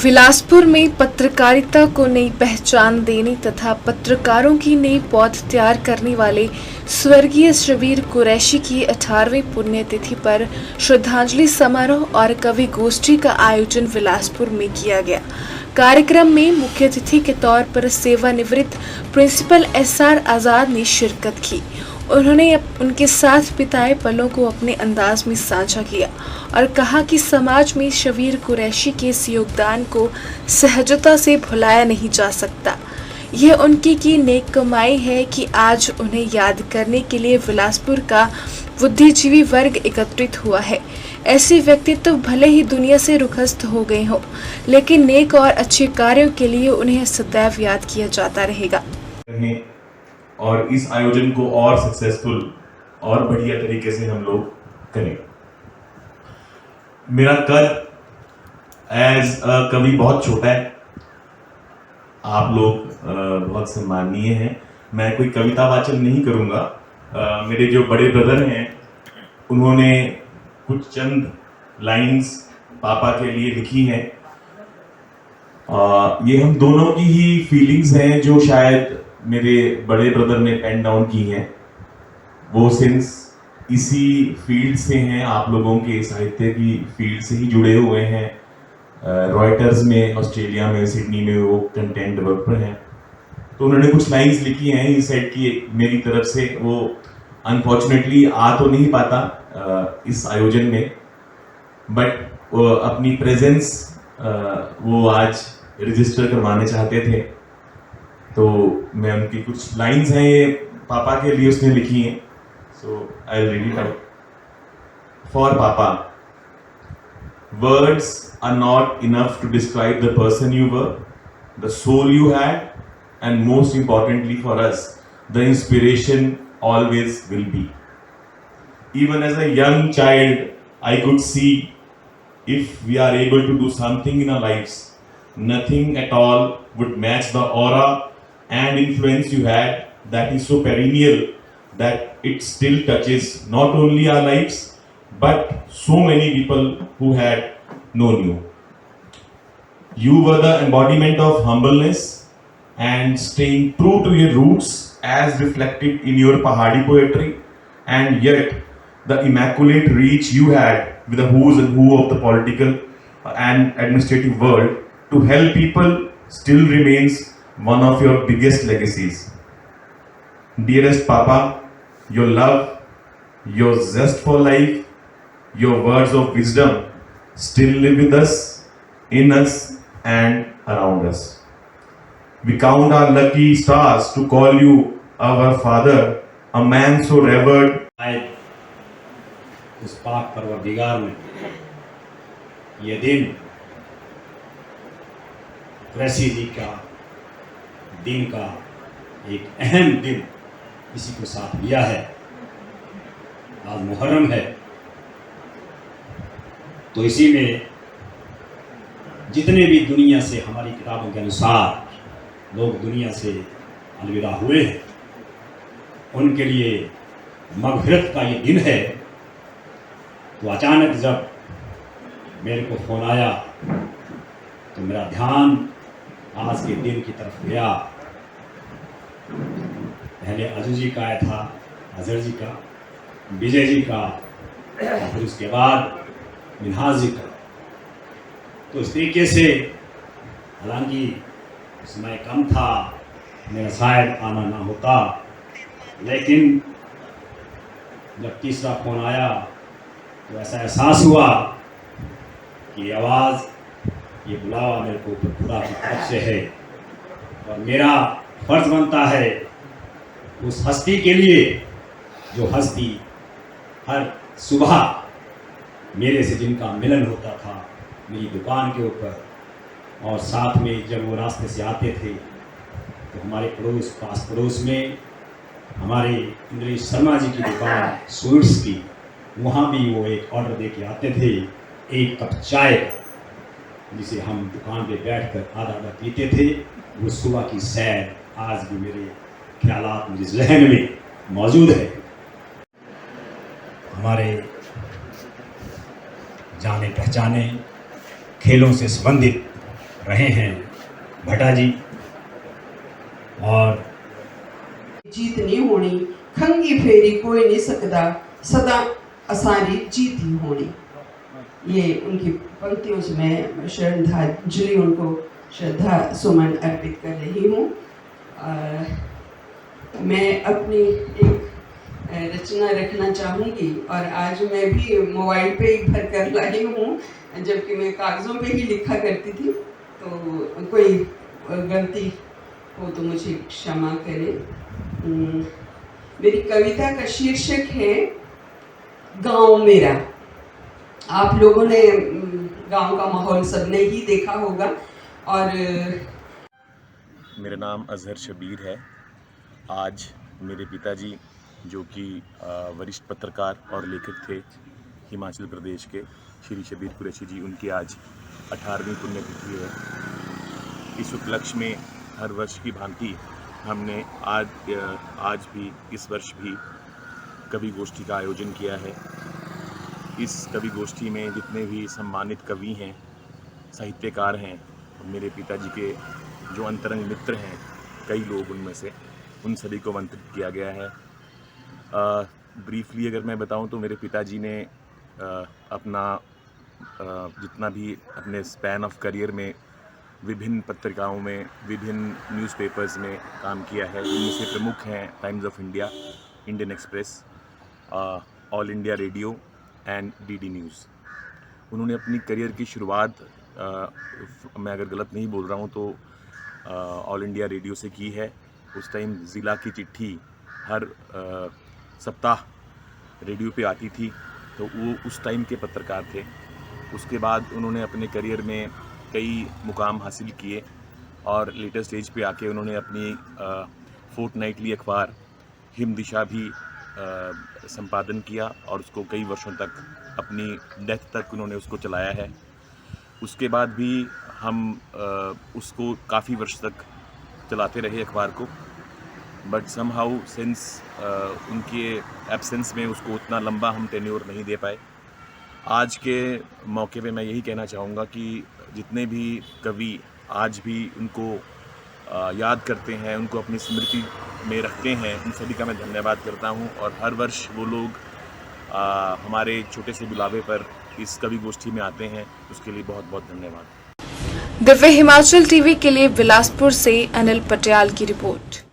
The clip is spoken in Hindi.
बिलासपुर में पत्रकारिता को नई पहचान देने तथा पत्रकारों की नई पौध तैयार करने वाले स्वर्गीय शबीर कुरैशी की 18वीं पुण्यतिथि पर श्रद्धांजलि समारोह और कवि गोष्ठी का आयोजन बिलासपुर में किया गया। कार्यक्रम में मुख्य अतिथि के तौर पर सेवानिवृत्त प्रिंसिपल SR आजाद ने शिरकत की। उन्होंने उनके साथ बिताए पलों को अपने अंदाज में साझा किया और कहा कि समाज में शबीर कुरैशी के इस योगदान को सहजता से भुलाया नहीं जा सकता। यह उनकी की नेक कमाई है कि आज उन्हें याद करने के लिए बिलासपुर का बुद्धिजीवी वर्ग एकत्रित हुआ है। ऐसे व्यक्तित्व भले ही दुनिया से रुखस्त हो गए हों, लेकिन नेक और अच्छे कार्यों के लिए उन्हें सदैव याद किया जाता रहेगा। और इस आयोजन को और सक्सेसफुल और बढ़िया तरीके से हम लोग करें। मेरा कद एज कवि बहुत छोटा है, आप लोग बहुत सम्माननीय हैं। मैं कोई कविता वाचन नहीं करूँगा। मेरे जो बड़े ब्रदर हैं उन्होंने कुछ चंद लाइंस पापा के लिए लिखी हैं। ये हम दोनों की ही फीलिंग्स हैं जो शायद मेरे बड़े ब्रदर ने पेन डाउन की हैं। वो सिंस इसी फील्ड से हैं, आप लोगों के साहित्य की फील्ड से ही जुड़े हुए हैं। रॉयटर्स में, ऑस्ट्रेलिया में, सिडनी में वो कंटेंट डेवलपर हैं। तो उन्होंने कुछ लाइंस लिखी हैं। इस सेट की मेरी तरफ से वो अनफॉर्चुनेटली आ तो नहीं पाता इस आयोजन में, बट अपनी प्रेजेंस वो आज रजिस्टर करवाने चाहते थे। तो मैं उनकी कुछ लाइंस हैं, ये पापा के लिए उसने लिखी हैं। So I will read it out for पापा। Words are not enough to describe the person you were, the soul you had, and most importantly for us, the inspiration always will be. Even as a young child, I could see if we are able to do something in our lives, nothing at all would match the aura and influence you had that is so perennial that it still touches not only our lives but so many people who had known you. You were the embodiment of humbleness and staying true to your roots as reflected in your Pahadi poetry, and yet the immaculate reach you had with the who's and who of the political and administrative world to help people still remains one of your biggest legacies. Dearest Papa, your love, your zest for life, your words of wisdom still live with us, in us and around us. We count our lucky stars to call you our father, a man so revered. उस पाक परवरदिगार ने ये दिन कुरैशी जी का दिन का एक अहम दिन इसी को साथ लिया है। आज मुहर्रम है, तो इसी में जितने भी दुनिया से हमारी किताबों के अनुसार लोग दुनिया से अलविदा हुए हैं, उनके लिए मग़फ़िरत का ये दिन है। तो अचानक जब मेरे को फ़ोन आया तो मेरा ध्यान आज के दिन की तरफ गया। पहले अजू जी का आया था, अजहर जी का, विजय जी का, और फिर उसके बाद मिन्हाज जी का। तो इस तरीके से, हालांकि समय कम था, मेरा शायद आना ना होता, लेकिन जब तीसरा फ़ोन आया तो ऐसा एहसास हुआ कि आवाज़, ये बुलावा मेरे को खुदा की तरफ से है और मेरा फ़र्ज़ बनता है उस हस्ती के लिए जो हस्ती हर सुबह मेरे से जिनका मिलन होता था मेरी दुकान के ऊपर, और साथ में जब वो रास्ते से आते थे तो हमारे पास पड़ोस में हमारे इंद्रेश शर्मा जी की दुकान स्वीट्स की, वहाँ भी वो एक ऑर्डर दे के आते थे, एक कप चाय, जिसे हम दुकान पे बैठकर आधा आधा पीते थे। वो सुबह की सैर आज भी मेरे ख्यालात मुझे जहन में मौजूद है। हमारे जाने पहचाने खेलों से संबंधित रहे हैं भट्टा जी। और जीत नहीं होनी, खंगी फेरी कोई नहीं सकता, सदा असारी जीत ही होनी। ये उनकी पंक्तियों से मैं श्रद्धांजलि, उनको श्रद्धा सुमन अर्पित कर रही हूँ। मैं अपनी एक रचना रखना चाहूँगी और आज मैं भी मोबाइल पे ही भर कर लाई हूँ, जबकि मैं कागज़ों पे ही लिखा करती थी। तो कोई गलती हो तो मुझे क्षमा करें। मेरी कविता का शीर्षक है गांव मेरा। आप लोगों ने गांव का माहौल सबने ही देखा होगा। और मेरा नाम अजहर शबीर है। आज मेरे पिताजी, जो कि वरिष्ठ पत्रकार और लेखक थे हिमाचल प्रदेश के, श्री शबीर कुरैशी जी, उनकी आज 18वीं पुण्यतिथि है। इस उपलक्ष्य में हर वर्ष की भांति हमने आज भी, इस वर्ष भी कवि गोष्ठी का आयोजन किया है। इस कवि गोष्ठी में जितने भी सम्मानित कवि हैं, साहित्यकार हैं, मेरे पिताजी के जो अंतरंग मित्र हैं, कई लोग उनमें से, उन सभी को आमंत्रित किया गया है। ब्रीफली अगर मैं बताऊं तो मेरे पिताजी ने अपना जितना भी अपने स्पैन ऑफ करियर में विभिन्न पत्रिकाओं में, विभिन्न न्यूज़पेपर्स में काम किया है। इनमें से प्रमुख हैं times of India, Indian express, all India radio and DD news. उन्होंने अपनी करियर की शुरुआत, मैं अगर गलत नहीं बोल रहा हूँ तो, ऑल इंडिया रेडियो से की है। उस टाइम ज़िला की चिट्ठी हर सप्ताह रेडियो पे आती थी, तो वो उस टाइम के पत्रकार थे। उसके बाद उन्होंने अपने करियर में कई मुकाम हासिल किए और लेटर स्टेज पे आके उन्होंने अपनी फोर्टनाइटली अखबार हिम दिशा भी संपादन किया और उसको कई वर्षों तक, अपनी डेथ तक उन्होंने उसको चलाया है। उसके बाद भी हम उसको काफ़ी वर्ष तक चलाते रहे अखबार को, बट समहाउ सिंस उनके एब्सेंस में उसको उतना लंबा हम टेन्योर नहीं दे पाए। आज के मौके पे मैं यही कहना चाहूँगा कि जितने भी कवि आज भी उनको याद करते हैं, उनको अपनी स्मृति में रखते हैं, उन सभी का मैं धन्यवाद करता हूँ। और हर वर्ष वो लोग हमारे छोटे से बुलावे पर इस कवि गोष्ठी में आते हैं, उसके लिए बहुत बहुत धन्यवाद। दिव्य हिमाचल टीवी के लिए बिलासपुर से अनिल पटियाल की रिपोर्ट।